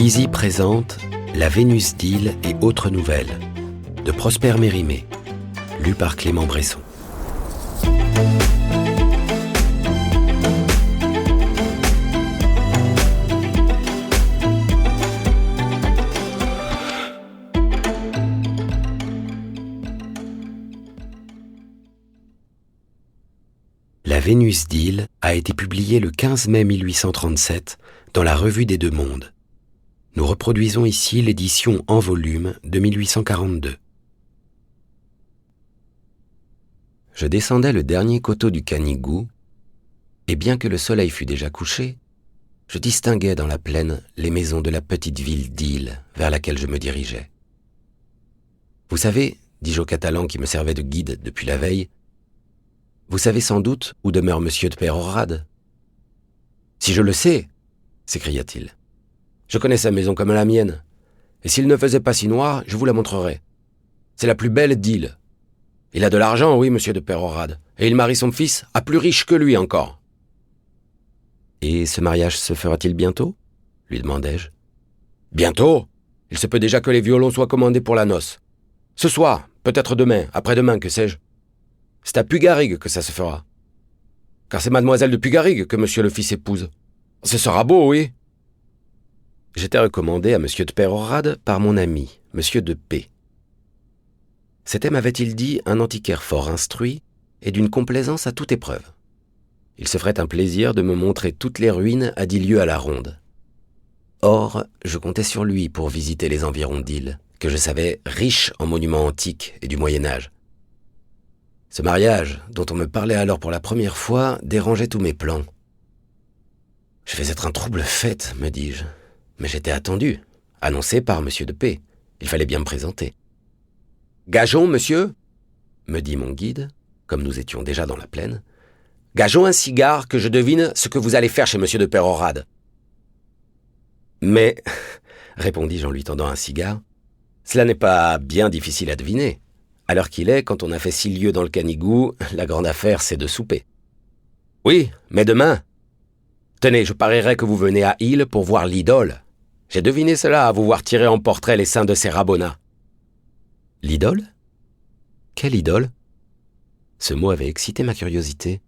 Lizzie présente La Vénus d'Île et autres nouvelles de Prosper Mérimée, lu par Clément Bresson. La Vénus d'Île a été publiée le 15 mai 1837 dans la Revue des Deux Mondes. Nous reproduisons ici l'édition en volume de 1842. Je descendais le dernier coteau du Canigou, et bien que le soleil fût déjà couché, je distinguais dans la plaine les maisons de la petite ville d'Île vers laquelle je me dirigeais. « Vous savez, dis-je au Catalan qui me servait de guide depuis la veille, vous savez sans doute où demeure monsieur de Pérorade. »« Si je le sais, s'écria-t-il. Je connais sa maison comme la mienne, et s'il ne faisait pas si noir, je vous la montrerai. C'est la plus belle d'Île. Il a de l'argent, oui, monsieur de Pérorade, et il marie son fils à plus riche que lui encore. »« Et ce mariage se fera-t-il bientôt ?» lui demandai-je. « Bientôt ? Il se peut déjà que les violons soient commandés pour la noce. Ce soir, peut-être demain, après-demain, que sais-je. C'est à Pugarrigue que ça se fera. Car c'est mademoiselle de Pugarrigue que monsieur le fils épouse. Ce sera beau, oui. » J'étais recommandé à monsieur de Pérorade par mon ami, monsieur de P. C'était, m'avait-il dit, un antiquaire fort instruit et d'une complaisance à toute épreuve. Il se ferait un plaisir de me montrer toutes les ruines à 10 lieues à la ronde. Or, je comptais sur lui pour visiter les environs d'Île, que je savais riches en monuments antiques et du Moyen-Âge. Ce mariage, dont on me parlait alors pour la première fois, dérangeait tous mes plans. Je vais être un trouble fête, me dis-je. Mais j'étais attendu, annoncé par monsieur de P. Il fallait bien me présenter. « Gageons, monsieur » me dit mon guide, comme nous étions déjà dans la plaine. « Gageons un cigare que je devine ce que vous allez faire chez monsieur de Pérorade. »« Mais, » répondis-je en lui tendant un cigare, « cela n'est pas bien difficile à deviner. À l'heure qu'il est, quand on a fait 6 lieues dans le Canigou, la grande affaire, c'est de souper. »« Oui, mais demain. Tenez, je parierais que vous venez à Île pour voir l'idole. J'ai deviné cela à vous voir tirer en portrait les seins de ces Rabona. »« L'idole ? Quelle idole ?» Ce mot avait excité ma curiosité.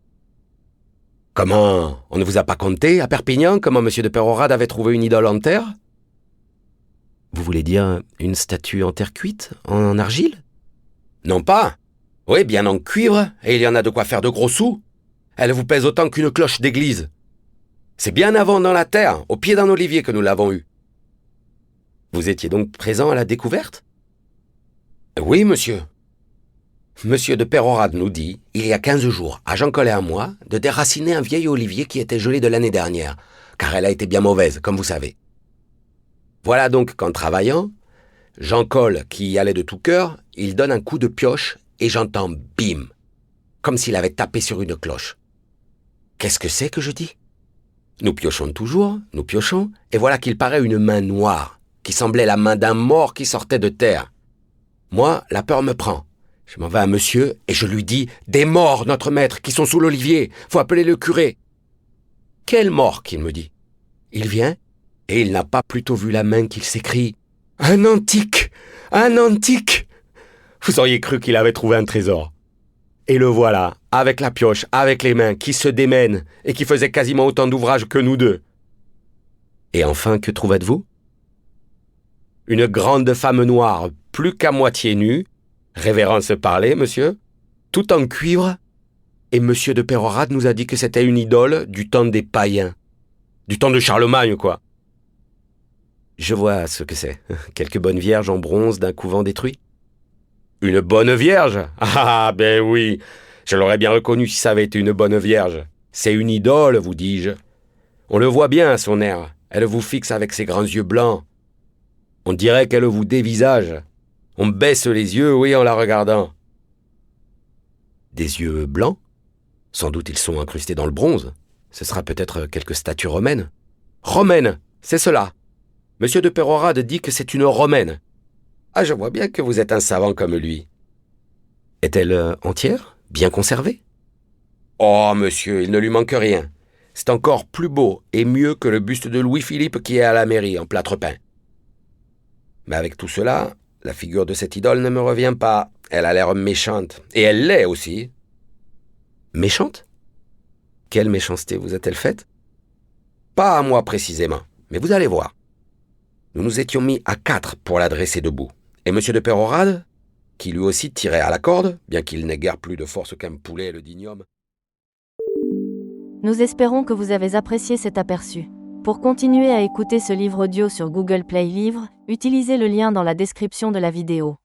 « Comment ? On ne vous a pas conté, à Perpignan, comment monsieur de Pérorade avait trouvé une idole en terre ? » Vous voulez dire une statue en terre cuite, en argile ? Non pas. Oui, bien en cuivre, et il y en a de quoi faire de gros sous. Elle vous pèse autant qu'une cloche d'église. C'est bien avant dans la terre, au pied d'un olivier que nous l'avons eue. Vous étiez donc présent à la découverte ? Oui, monsieur. Monsieur de Pérorade nous dit, il y a 15 jours, à Jean Collet et à moi, de déraciner un vieil olivier qui était gelé de l'année dernière, car elle a été bien mauvaise, comme vous savez. Voilà donc qu'en travaillant, Jean Col, qui y allait de tout cœur, il donne un coup de pioche et j'entends bim, comme s'il avait tapé sur une cloche. Qu'est-ce que c'est que je dis ? Nous piochons toujours, nous piochons, et voilà qu'il paraît une main noire, qui semblait la main d'un mort qui sortait de terre. Moi, la peur me prend. Je m'en vais à monsieur et je lui dis « Des morts, notre maître, qui sont sous l'olivier, faut appeler le curé. » « Quel mort ?» qu'il me dit. Il vient, et il n'a pas plutôt vu la main qu'il s'écrie « Un antique ! Un antique !» Vous auriez cru qu'il avait trouvé un trésor. Et le voilà, avec la pioche, avec les mains, qui se démènent et qui faisait quasiment autant d'ouvrages que nous deux. Et enfin, que trouvâtes-vous ? Une grande femme noire, plus qu'à moitié nue, révérence parler, monsieur, tout en cuivre, et monsieur de Pérorade nous a dit que c'était une idole du temps des païens. Du temps de Charlemagne, quoi. Je vois ce que c'est. Quelques bonnes vierges en bronze d'un couvent détruit. Une bonne vierge ? Ah, ben oui, je l'aurais bien reconnu si ça avait été une bonne vierge. C'est une idole, vous dis-je. On le voit bien, son air. Elle vous fixe avec ses grands yeux blancs. On dirait qu'elle vous dévisage. On baisse les yeux, oui, en la regardant. Des yeux blancs ? Sans doute ils sont incrustés dans le bronze. Ce sera peut-être quelque statue romaine. Romaine, c'est cela. Monsieur de Pérorade dit que c'est une romaine. Ah, je vois bien que vous êtes un savant comme lui. Est-elle entière ? Bien conservée ? Oh, monsieur, il ne lui manque rien. C'est encore plus beau et mieux que le buste de Louis-Philippe qui est à la mairie en plâtre peint. Mais avec tout cela, la figure de cette idole ne me revient pas. Elle a l'air méchante. Et elle l'est aussi. Méchante? Quelle méchanceté vous a-t-elle faite? Pas à moi précisément, mais vous allez voir. Nous nous étions mis à 4 pour la dresser debout. Et M. de Pérorade, qui lui aussi tirait à la corde, bien qu'il n'ait guère plus de force qu'un poulet, le digne homme. Nous espérons que vous avez apprécié cet aperçu. Pour continuer à écouter ce livre audio sur Google Play Livres, utilisez le lien dans la description de la vidéo.